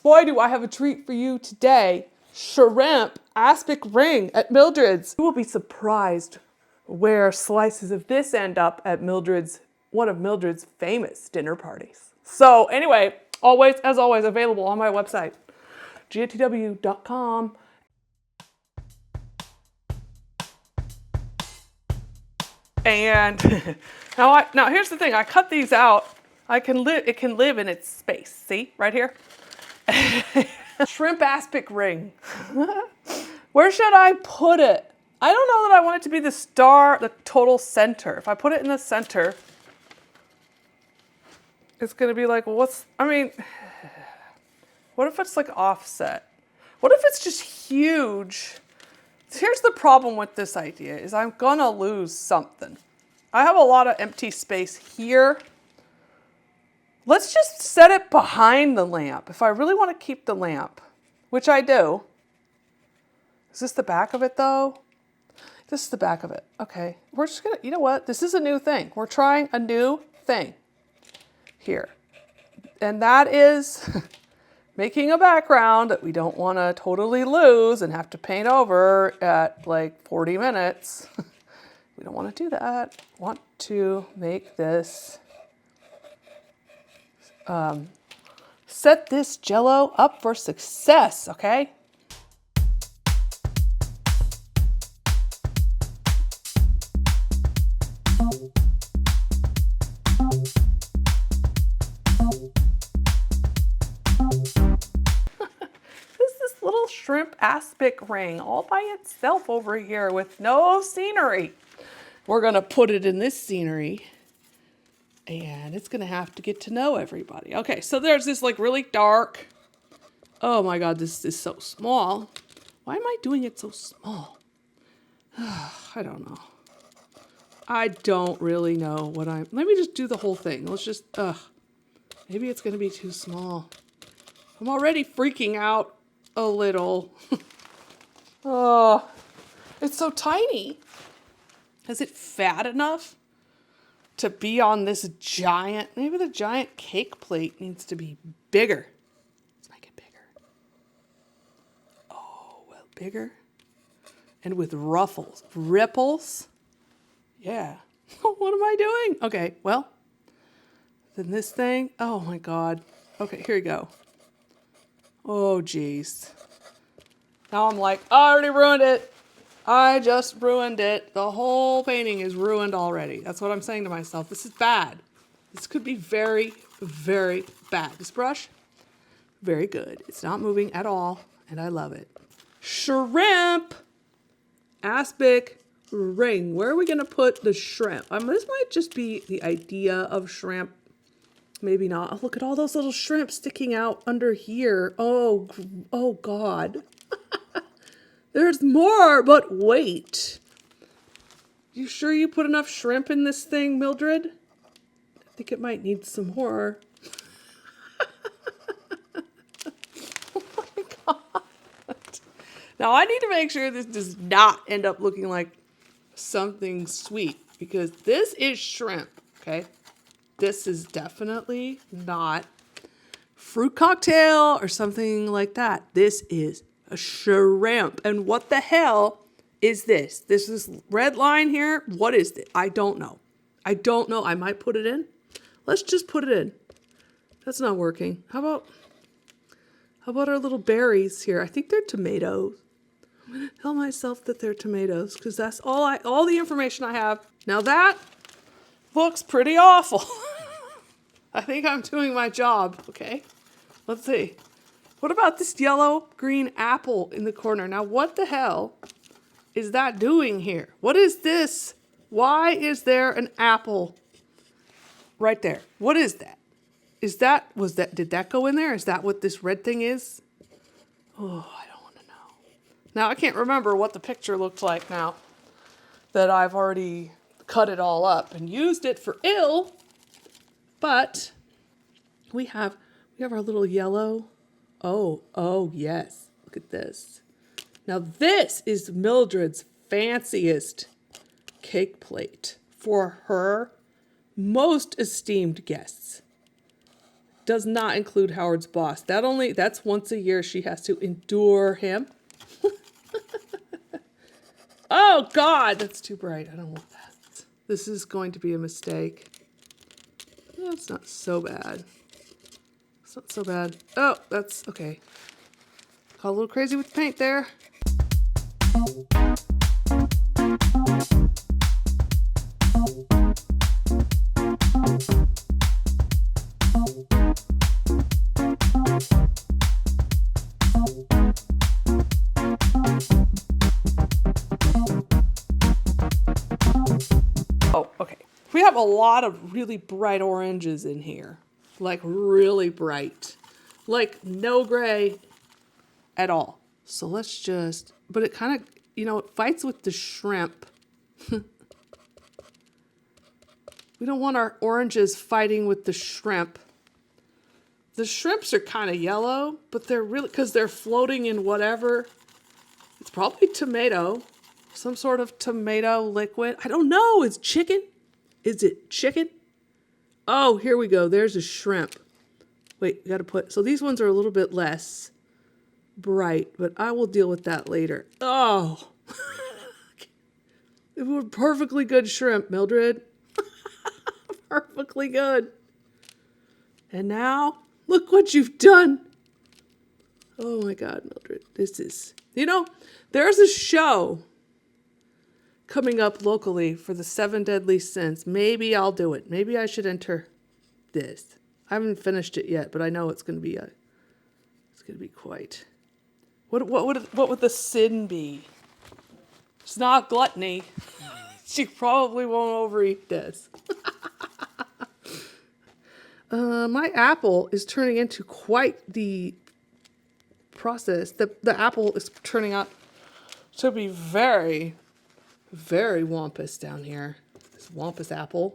boy, do I have a treat for you today. Shrimp aspic ring at Mildred's. You will be surprised where slices of this end up at one of Mildred's famous dinner parties. So anyway, as always, available on my website, gatw.com. And now here's the thing. I cut these out. It can live in its space. See, right here? Shrimp aspic ring. Where should I put it? I don't know that I want it to be the total center. If I put it in the center, it's going to be like, what if it's like offset? What if it's just huge? Here's the problem with this idea is I'm going to lose something. I have a lot of empty space here. Let's just set it behind the lamp. If I really want to keep the lamp, which I do. Is this the back of it though? This is the back of it. Okay, we're just gonna, you know what? This is a new thing. We're trying a new thing here. And that is making a background that we don't want to totally lose and have to paint over at like 40 minutes. We don't want to do that. Want to make this, set this Jell-O up for success, okay? Shrimp aspic ring all by itself over here with no scenery. We're gonna put it in this scenery and it's gonna have to get to know everybody. Okay, so there's this like really dark, oh my God, this is so small. Why am I doing it so small? I don't know. I don't really know let me just do the whole thing. Let's just, maybe it's gonna be too small. I'm already freaking out a little. Oh, it's so tiny. Is it fat enough to be on this giant, maybe the giant cake plate needs to be bigger. Let's make it bigger. Oh, well, bigger. And with ruffles, ripples. Yeah. What am I doing? Okay, well, then this thing, oh my God. Okay, here we go. Oh, geez. Now I'm like, I already ruined it. I just ruined it. The whole painting is ruined already. That's what I'm saying to myself. This is bad. This could be very, very bad. This brush, very good. It's not moving at all, and I love it. Shrimp aspic ring. Where are we going to put the shrimp? This might just be the idea of shrimp. Maybe not. Oh, look at all those little shrimp sticking out under here. Oh God. There's more, but wait. You sure you put enough shrimp in this thing, Mildred? I think it might need some more. Oh my God. Now I need to make sure this does not end up looking like something sweet because this is shrimp, okay? This is definitely not fruit cocktail or something like that. This is a shrimp. And what the hell is this? This is red line here. What is it? I don't know. I don't know. I might put it in. Let's just put it in. That's not working. How about our little berries here? I think they're tomatoes. I'm gonna tell myself that they're tomatoes because that's all the information I have. Now that looks pretty awful. I think I'm doing my job, okay? Let's see. What about this yellow-green apple in the corner? Now, what the hell is that doing here? What is this? Why is there an apple right there? What is that? Did that go in there? Is that what this red thing is? Oh, I don't want to know. Now, I can't remember what the picture looked like now that I've already cut it all up and used it for ill, but we have our little yellow. Oh yes, look at this. Now this is Mildred's fanciest cake plate for her most esteemed guests. does not include Howard's boss. That's once a year she has to endure him. Oh God, that's too bright. I don't want that. This is going to be a mistake. That's not so bad. It's not so bad. Oh, that's okay. Got a little crazy with the paint there. Oh, okay. We have a lot of really bright oranges in here. Like really bright. Like no gray at all. So let's just, but it kind of, it fights with the shrimp. We don't want our oranges fighting with the shrimp. The shrimps are kind of yellow, but they're really, because they're floating in whatever. It's probably tomato. Some sort of tomato liquid. I don't know. It's chicken. Is it chicken? Oh, here we go. There's a shrimp. Wait, you got to put, so these ones are a little bit less bright, but I will deal with that later. Oh, it were perfectly good shrimp, Mildred. Perfectly good. And now, look what you've done. Oh my God, Mildred. This is, there's a show coming up locally for the 7 Deadly Sins. Maybe I'll do it. Maybe I should enter this. I haven't finished it yet, but I know it's going to be quite. What would the sin be? It's not gluttony. She probably won't overeat this. My apple is turning into quite the process. The apple is turning out to be very, very Wompus down here. This Wompus apple.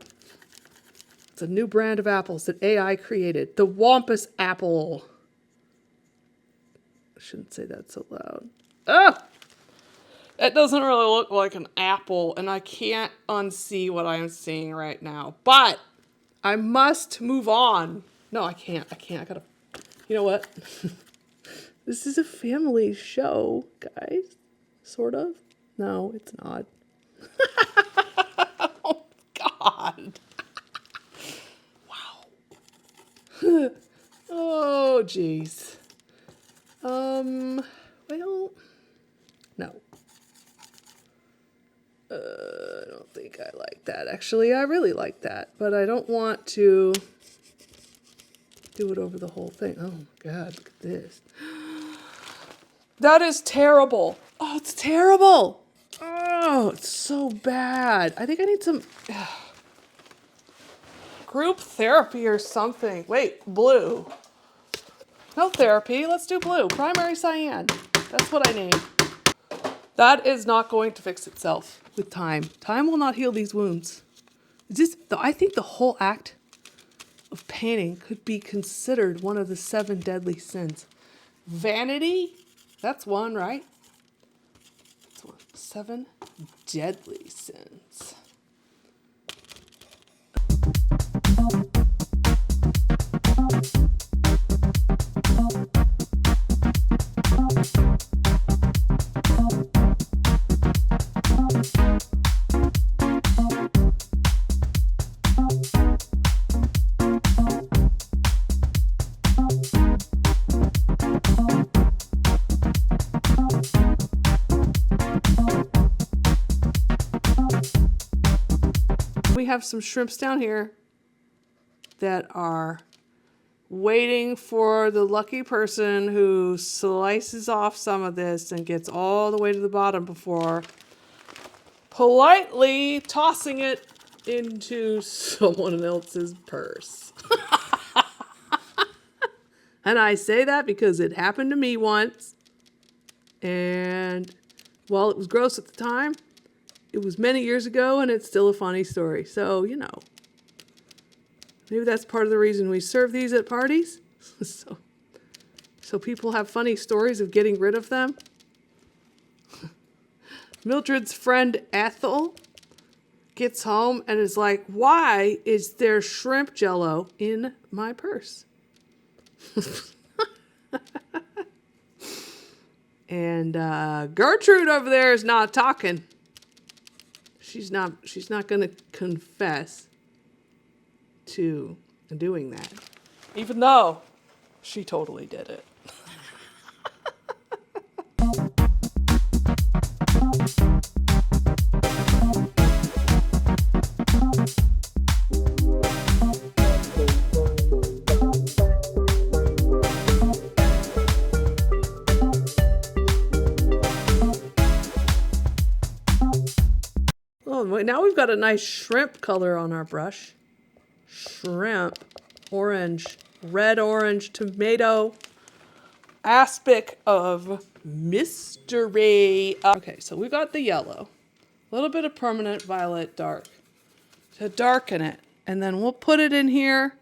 It's a new brand of apples that AI created. The Wompus apple. I shouldn't say that so loud. Oh! It doesn't really look like an apple, and I can't unsee what I'm seeing right now. But I must move on. No, I can't. I gotta, you know what? This is a family show, guys. Sort of. No, it's not. Oh, God. Wow. Oh, jeez. Well, no. I don't think I like that. Actually, I really like that, but I don't want to do it over the whole thing. Oh, God, look at this. That is terrible. Oh, it's terrible. Oh, it's so bad. I think I need some group therapy or something. Wait, blue. No therapy. Let's do blue. Primary cyan. That's what I need. That is not going to fix itself with time. Time will not heal these wounds. I think the whole act of painting could be considered one of the 7 deadly sins. Vanity? That's one, right? That's one. 7 deadly sins. We have some shrimps down here that are waiting for the lucky person who slices off some of this and gets all the way to the bottom before politely tossing it into someone else's purse. And I say that because it happened to me once. And while it was gross at the time, it was many years ago, and it's still a funny story. So, maybe that's part of the reason we serve these at parties. So people have funny stories of getting rid of them. Mildred's friend Ethel gets home and is like, why is there shrimp jello in my purse? And Gertrude over there is not talking. She's not going to confess to doing that. Even though she totally did it. Oh, now we've got a nice shrimp color on our brush. Shrimp, orange, red, orange, tomato, aspect of mystery. Okay, so we got the yellow, a little bit of permanent violet dark to darken it, and then we'll put it in here.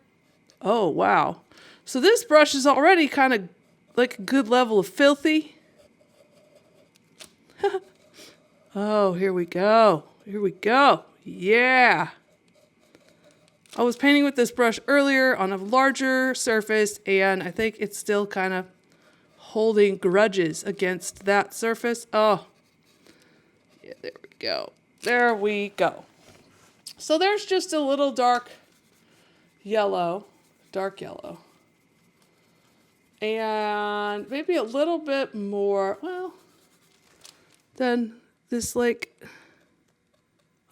Oh, wow. So this brush is already kind of like a good level of filthy. Oh, here we go. Here we go. Yeah. I was painting with this brush earlier on a larger surface, and I think it's still kind of holding grudges against that surface. Oh, yeah, there we go. There we go. So there's just a little dark yellow. And maybe a little bit more, well, than this, like,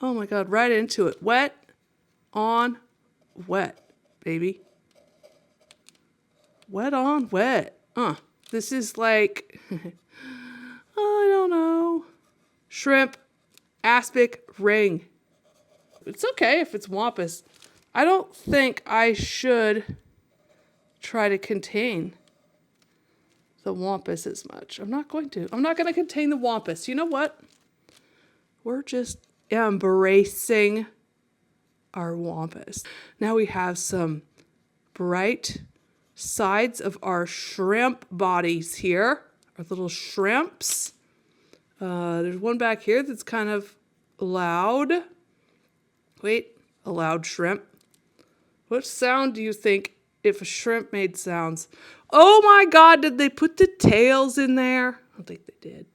oh my God, right into it. Wet on wet, baby. Wet on wet. This is like, I don't know. Shrimp, aspic, ring. It's okay if it's Wompus. I don't think I should try to contain the Wompus as much. I'm not going to. I'm not going to contain the Wompus. You know what? We're just embracing our Wompus. Now we have some bright sides of our shrimp bodies here. Our little shrimps. There's one back here that's kind of loud. Wait, a loud shrimp. What sound do you think if a shrimp made sounds? Oh my God, did they put the tails in there? I don't think they did.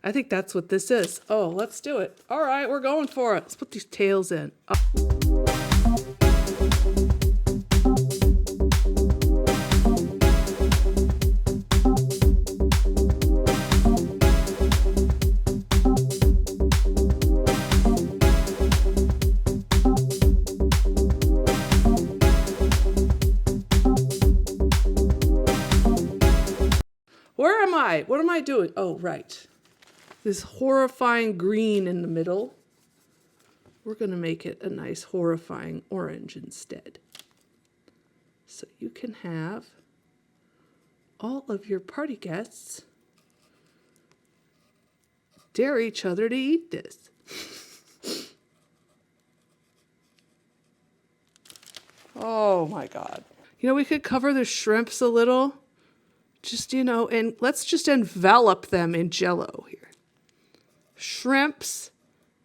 I think that's what this is. Oh, let's do it. All right, we're going for it. Let's put these tails in. Where am I? What am I doing? Oh, right. This horrifying green in the middle. We're going to make it a nice horrifying orange instead. So you can have all of your party guests dare each other to eat this. Oh my God. You know, we could cover the shrimps a little. Just, you know, and let's just envelop them in Jell-O here. Shrimps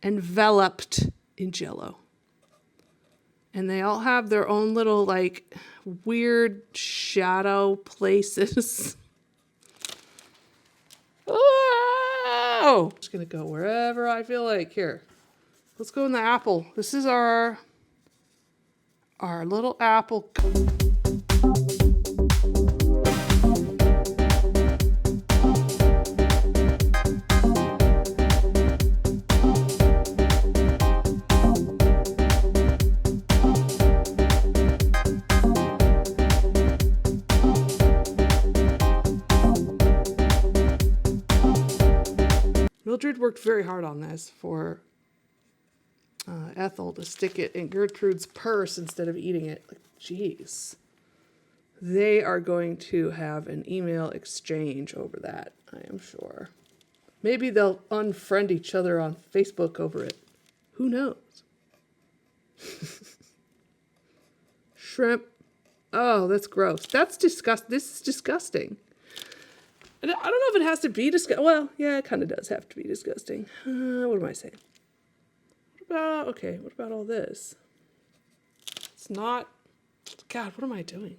enveloped in Jell-O. And they all have their own little, like, weird shadow places. Oh! I'm just going to go wherever I feel like. Here. Let's go in the apple. This is our little apple. Mildred worked very hard on this for Ethel to stick it in Gertrude's purse instead of eating it. Like, jeez. They are going to have an email exchange over that, I am sure. Maybe they'll unfriend each other on Facebook over it. Who knows? Shrimp. Oh, that's gross. That's disgusting. This is disgusting. I don't know if it has to be disgusting. Well, yeah, it kind of does have to be disgusting. What am I saying? What about all this? It's not, God, what am I doing?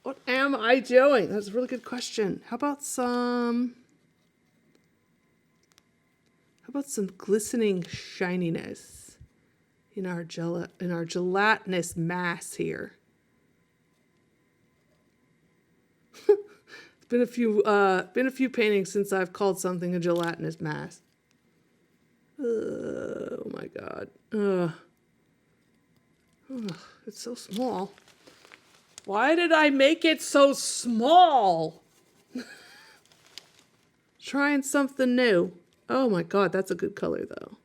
What am I doing? That's a really good question. How about some glistening shininess in our gelatinous mass here? It's been a few paintings since I've called something a gelatinous mass. Oh my god. It's so small. Why did I make it so small? Trying something new. Oh my god, that's a good color though.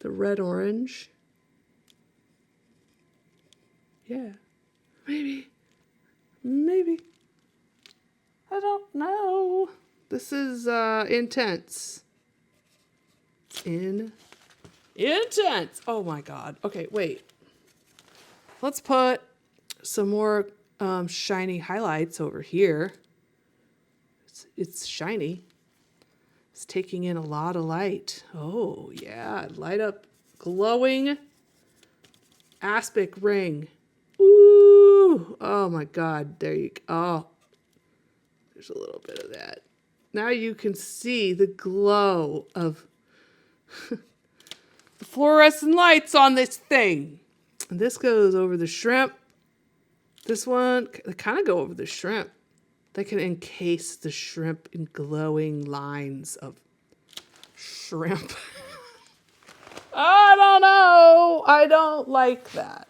The red orange. Yeah. Maybe. I don't know. This is intense. Intense. Oh my god. Okay, wait. Let's put some more shiny highlights over here. It's shiny. It's taking in a lot of light. Oh yeah, light up glowing aspic ring. Ooh. Oh my god, there you go. Oh, there's a little bit of that. Now you can see the glow of the fluorescent lights on this thing. And this goes over the shrimp. This one, they kind of go over the shrimp. They can encase the shrimp in glowing lines of shrimp. I don't know. I don't like that.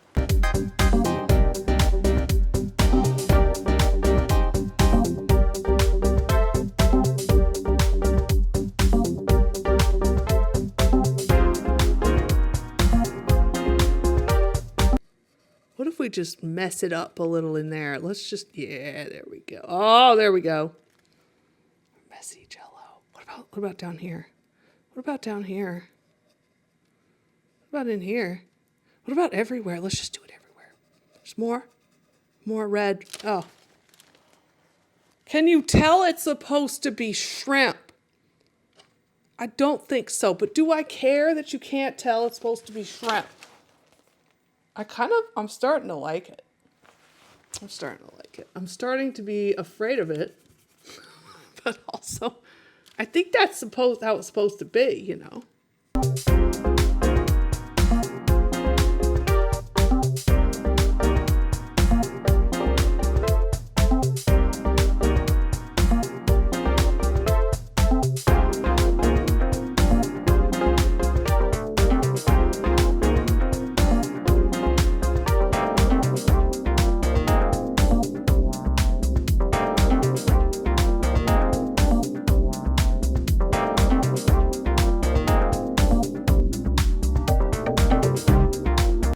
What if we just mess it up a little in there? Let's just, yeah, there we go. Oh, there we go. Messy jello. What about down here? What about down here? What about in here? What about everywhere? Let's just do it everywhere. There's more red. Oh. Can you tell it's supposed to be shrimp? I don't think so, but do I care that you can't tell it's supposed to be shrimp? I'm starting to like it. I'm starting to be afraid of it. But also, I think that's how it's supposed to be, you know.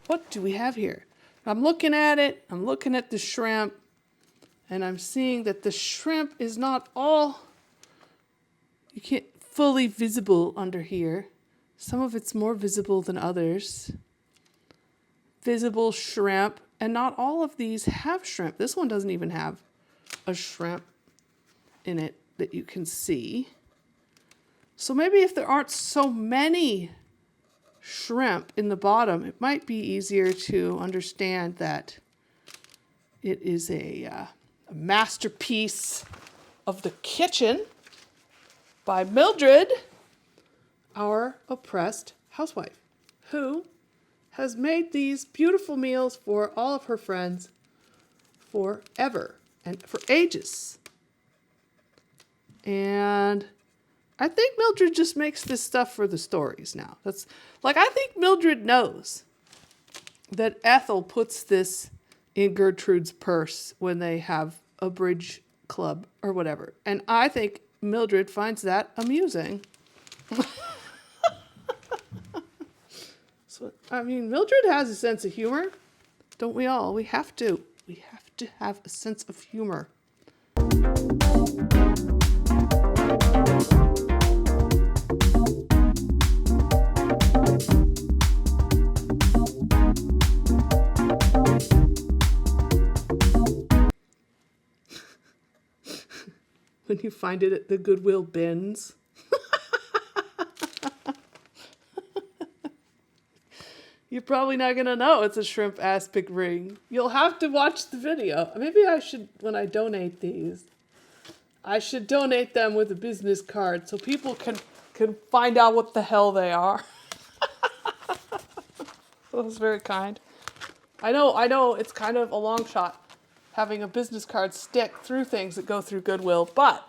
What do we have here? I'm looking at it. I'm looking at the shrimp. And I'm seeing that the shrimp is not all, you can't fully visible under here. Some of it's more visible than others. Visible shrimp. And not all of these have shrimp. This one doesn't even have a shrimp in it that you can see. So maybe if there aren't so many shrimp in the bottom, it might be easier to understand that it is a masterpiece of the kitchen by Mildred, our oppressed housewife, who has made these beautiful meals for all of her friends forever and for ages. And I think Mildred just makes this stuff for the stories now. I think Mildred knows that Ethel puts this in Gertrude's purse when they have a bridge club or whatever. And I think Mildred finds that amusing. Mildred has a sense of humor. Don't we all? We have to. We have to have a sense of humor. When you find it at the Goodwill bins. You're probably not going to know it's a shrimp aspic ring. You'll have to watch the video. Maybe I should, when I donate these, I should donate them with a business card so people can find out what the hell they are. That was very kind. I know it's kind of a long shot having a business card stick through things that go through Goodwill, but,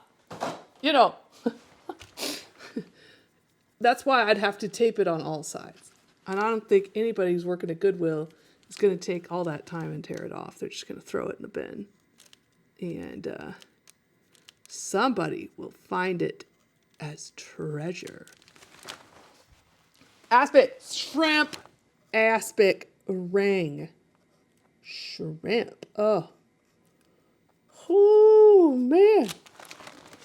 you know, that's why I'd have to tape it on all sides. And I don't think anybody who's working at Goodwill is going to take all that time and tear it off. They're just going to throw it in the bin. And somebody will find it as treasure. Aspic, shrimp, aspic ring. Shrimp. Oh, man.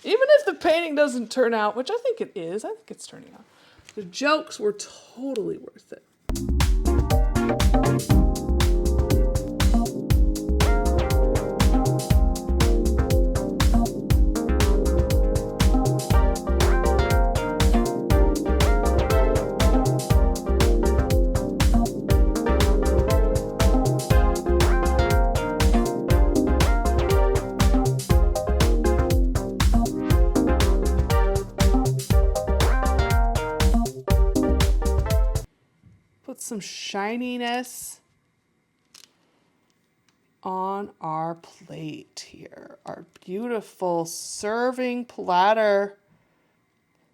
Even if the painting doesn't turn out, which I think it is, I think it's turning out, the jokes were totally worth it. Some shininess on our plate here. Our beautiful serving platter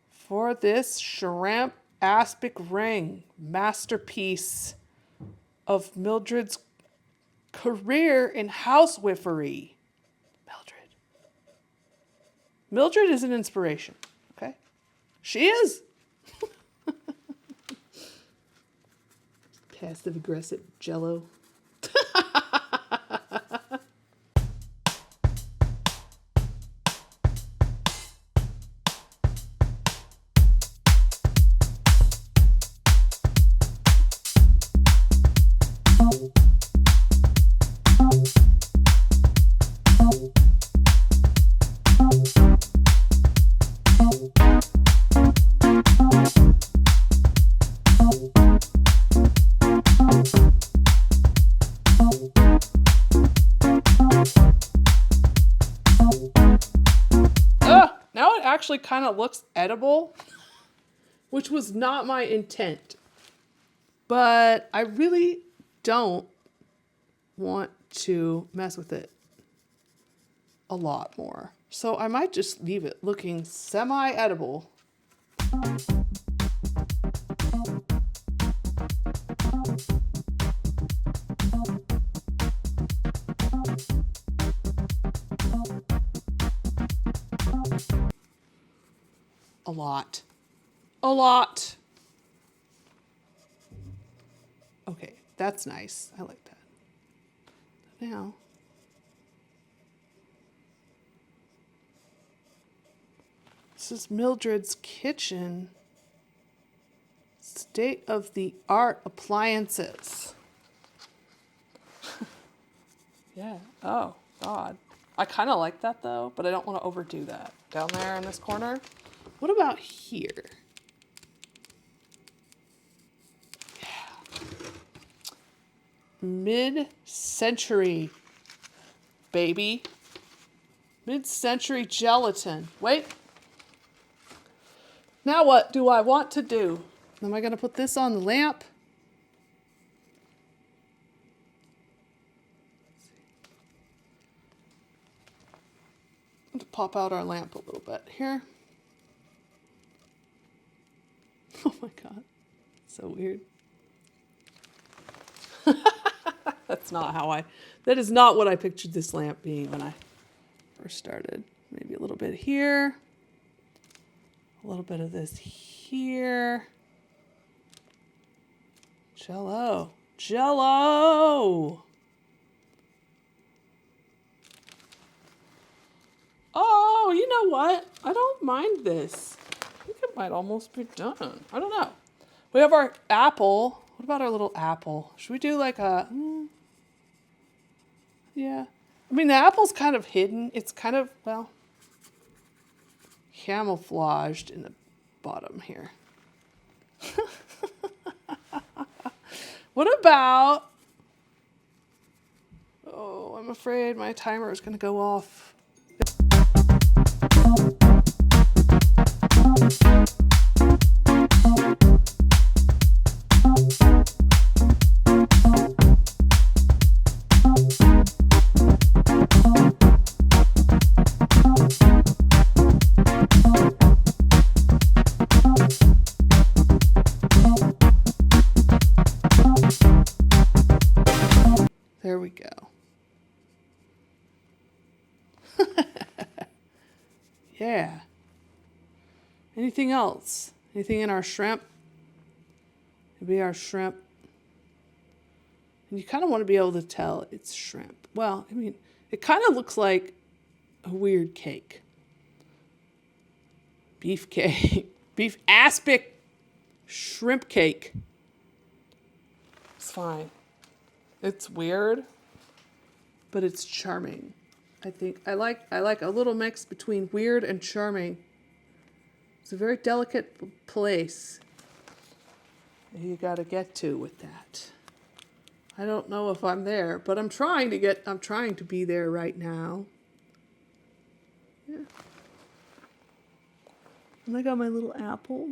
for this shrimp aspic ring, masterpiece of Mildred's career in housewifery. Mildred is an inspiration, okay? She is. Passive-aggressive Jello. Actually kind of looks edible, which was not my intent, but I really don't want to mess with it a lot more, so I might just leave it looking semi-edible. A lot. Okay, that's nice. I like that. Now, this is Mildred's kitchen. State-of-the-art appliances. Yeah. Oh, God. I kind of like that, though, but I don't want to overdo that. Down there in this corner. What about here? Yeah. Mid-century, baby. Mid-century gelatin. Wait. Now what do I want to do? Am I going to put this on the lamp? I'm going to pop out our lamp a little bit here. Oh my God, so weird. That is not what I pictured this lamp being when I first started. Maybe a little bit here. A little bit of this here. Jello. Oh, you know what? I don't mind this. I think it might almost be done. I don't know. We have our apple. What about our little apple? Should we do like a... yeah. I mean, the apple's kind of hidden. It's kind of, well, camouflaged in the bottom here. What about... Oh, I'm afraid my timer is going to go off. There we go. Yeah. Anything else? Anything in our shrimp? Maybe our shrimp. And you kind of want to be able to tell it's shrimp. Well, I mean, it kind of looks like a weird cake. Beef cake. Beef aspic shrimp cake. It's fine. It's weird, but it's charming. I think I like a little mix between weird and charming. It's a very delicate place you got to get to with that. I don't know if I'm there, but I'm trying to be there right now. Yeah. And I got my little apple.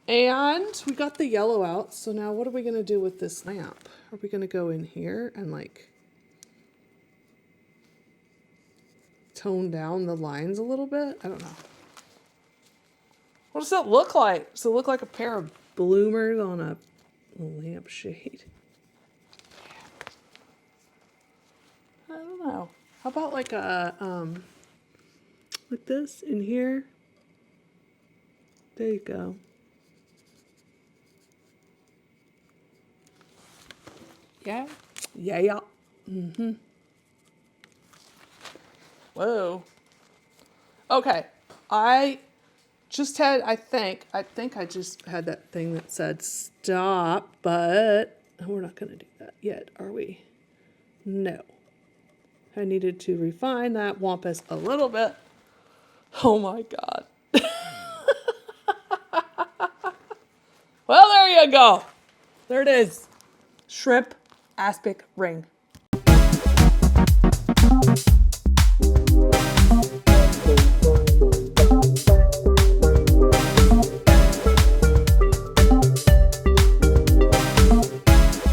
And we got the yellow out, so now what are we going to do with this lamp? Are we going to go in here and like tone down the lines a little bit? I don't know. What does that look like? Does it look like a pair of bloomers on a lampshade? I don't know. How about like a, like this in here? There you go. Yeah? Yeah. Mm-hmm. Whoa. Okay. I think I just had that thing that said stop, but we're not going to do that yet, are we? No. I needed to refine that Wompus a little bit. Oh my God. Well, there you go. There it is. Shrimp aspic ring.